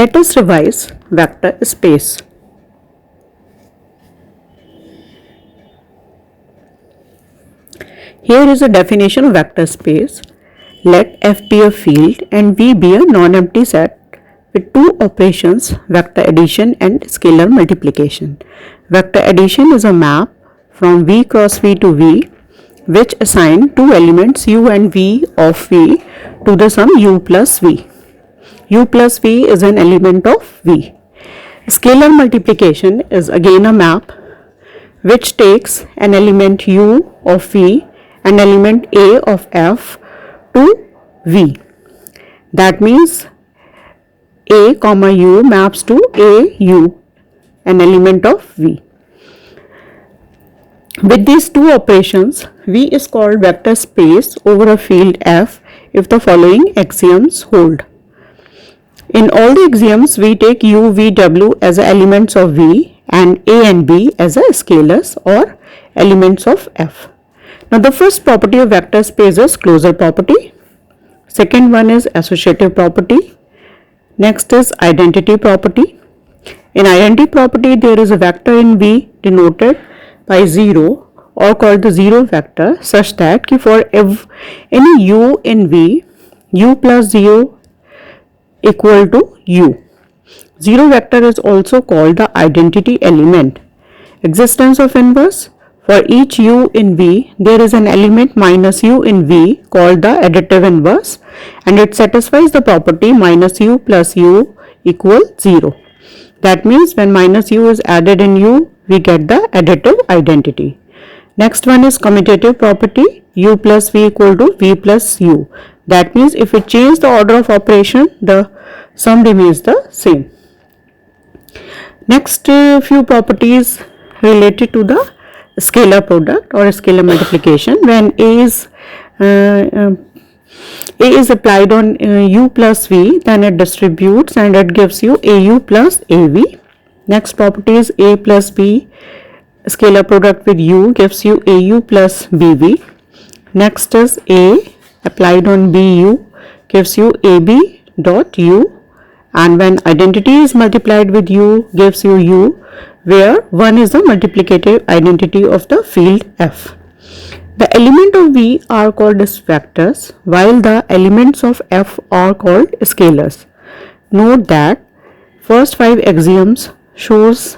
Let us revise vector space. Here is a definition of vector space. Let F be a field and V be a non-empty set with two operations, vector addition and scalar multiplication. Vector addition is a map from V cross V to V which assign two elements u and v of V to the sum u plus V. U plus V is an element of V. Scalar multiplication is again a map which takes an element u of V and element a of f to V. That means a comma u maps to a u, an element of V. With these two operations, V is called vector space over a field F if the following axioms hold. In all the axioms, we take u, v, w as elements of V and a and b as a scalars or elements of F. Now the first property of vector space is closure property. Second one is associative property. Next is identity property. In identity property, there is a vector in V denoted by 0 or called the zero vector such that for any u in V, u plus 0 equal to u. Zero vector is also called the identity element. Existence of inverse. For each u in V, there is an element minus u in V called the additive inverse and it satisfies the property minus u plus u equal 0. That means when minus u is added in u, we get the additive identity. Next one is commutative property, u plus v equal to v plus u. That means if we change the order of operation, the sum remains the same. Next few properties related to the scalar product or scalar multiplication. When a is applied on u plus v, then it distributes and it gives you au plus av. Next property is a plus b scalar product with u gives you au plus bv. Next is a applied on bu gives you ab dot u, and when identity is multiplied with u gives you u, where 1 is the multiplicative identity of the field F. The element of V are called as vectors while the elements of F are called scalars. Note that first 5 axioms shows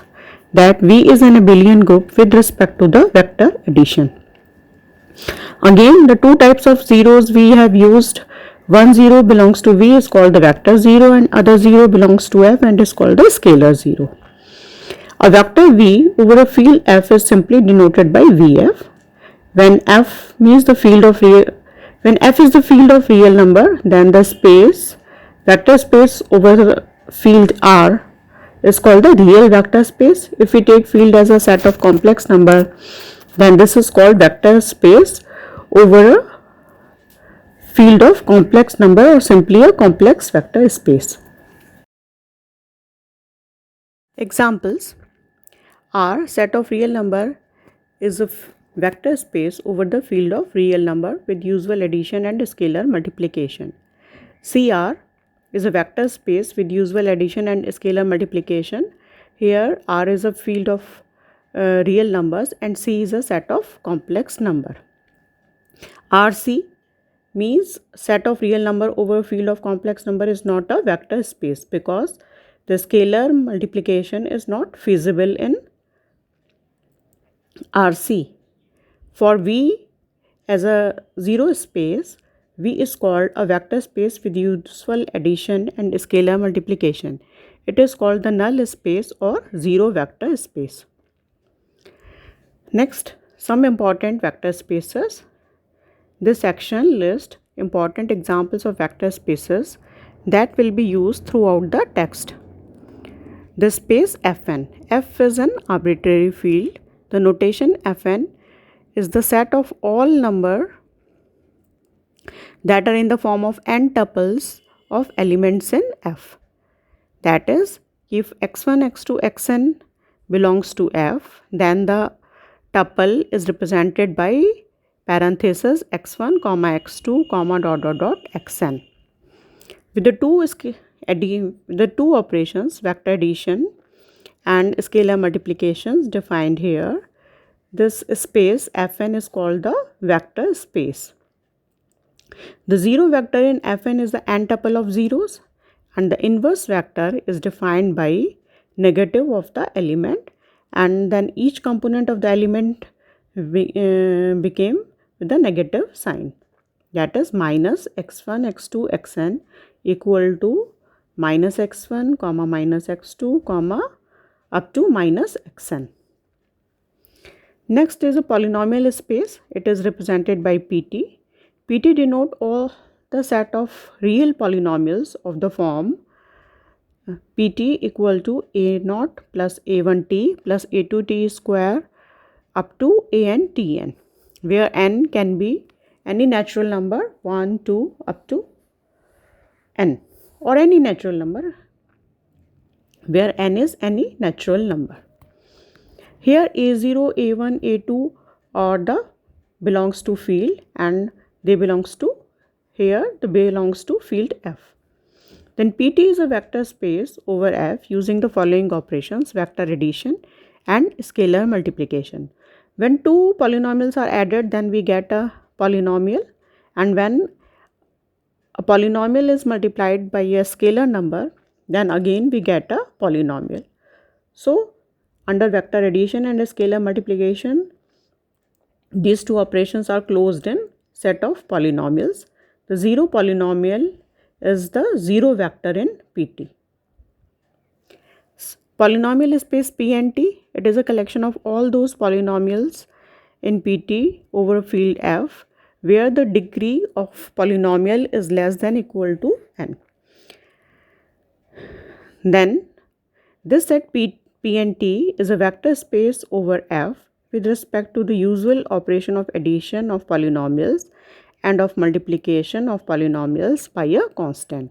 that V is an abelian group with respect to the vector addition. Again, the two types of zeros we have used, one 0 belongs to V is called the vector 0 and other 0 belongs to F and is called the scalar 0. A vector V over a field F is simply denoted by Vf. When F means the field of when F is the field of real number, then the space, vector space over the field R is called the real vector space. If we take field as a set of complex number, then this is called vector space over a field of complex number or simply a complex vector space. Examples. R set of real number is a vector space over the field of real number with usual addition and scalar multiplication. CR is a vector space with usual addition and scalar multiplication. Here R is a field of real numbers and C is a set of complex number. RC means set of real number over field of complex number is not a vector space because the scalar multiplication is not feasible in RC. For V as a zero space, V is called a vector space with usual addition and scalar multiplication. It is called the null space or zero vector space. Next, some important vector spaces. This section lists important examples of vector spaces that will be used throughout the text. The space Fn. F is an arbitrary field. The notation Fn is the set of all numbers that are in the form of n tuples of elements in F. That is, if x1, x2, xn belongs to F, then the tuple is represented by parenthesis x1, x2, dot xn. With the two the two operations, vector addition and scalar multiplications defined here, this space Fn is called the vector space. The zero vector in Fn is the n tuple of zeros, and the inverse vector is defined by negative of the element, and then each component of the element became with the negative sign, that is minus x1 x2 xn equal to minus x1 comma minus x2 comma up to minus xn. Next is a polynomial space. It is represented by Pt. Pt denote all the set of real polynomials of the form Pt equal to a0 plus a1t plus a2t square up to an tn, where n can be any natural number 1, 2 up to n, or any natural number where n is any natural number. Here a0, a1, a2 are the belongs to field, and they belongs to field F. Then Pt is a vector space over F using the following operations: vector addition and scalar multiplication. When two polynomials are added, then we get a polynomial, and when a polynomial is multiplied by a scalar number, then again we get a polynomial. So under vector addition and scalar multiplication, these two operations are closed in set of polynomials. The zero polynomial is the zero vector in Pt. Polynomial space Pnt, it is a collection of all those polynomials in Pt over field F where the degree of polynomial is less than equal to n. Then this set Pnt is a vector space over F with respect to the usual operation of addition of polynomials and of multiplication of polynomials by a constant.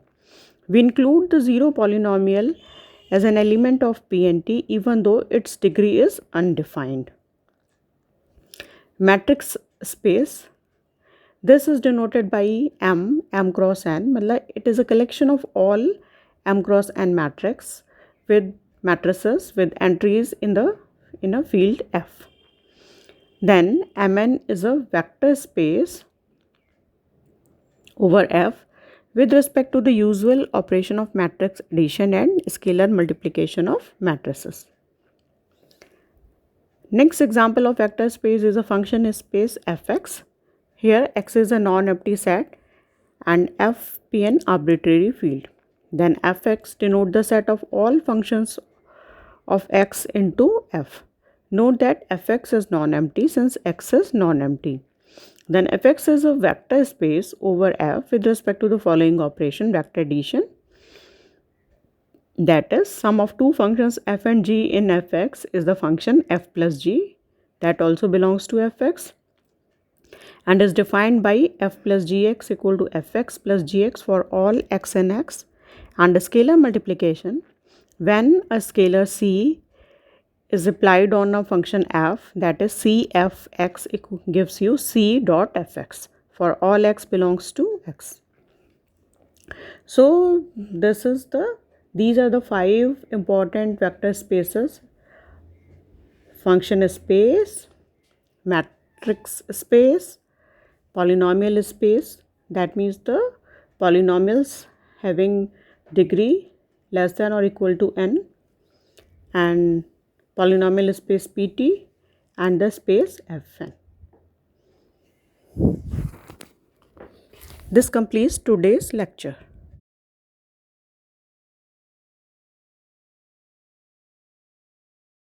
We include the zero polynomial as an element of Pnt even though its degree is undefined. Matrix space, this is denoted by m cross n. It is a collection of all m cross n matrices with entries in a field F. Then Mn is a vector space over F with respect to the usual operation of matrix addition and scalar multiplication of matrices. Next example of vector space is a function space Fx. Here X is a non-empty set and F be an arbitrary field. Then Fx denote the set of all functions of X into F. Note that Fx is non-empty since X is non-empty. Then Fx is a vector space over F with respect to the following operation: vector addition, that is sum of two functions f and g in Fx is the function f plus g, that also belongs to Fx and is defined by f plus gx equal to fx plus gx for all x and x. And the scalar multiplication, when a scalar c is applied on a function f, that is cfx gives you c dot fx for all x belongs to x. So these are the 5 important vector spaces: function space, matrix space, polynomial space, that means the polynomials having degree less than or equal to n, and polynomial space Pt, and the space Fn. This completes today's lecture.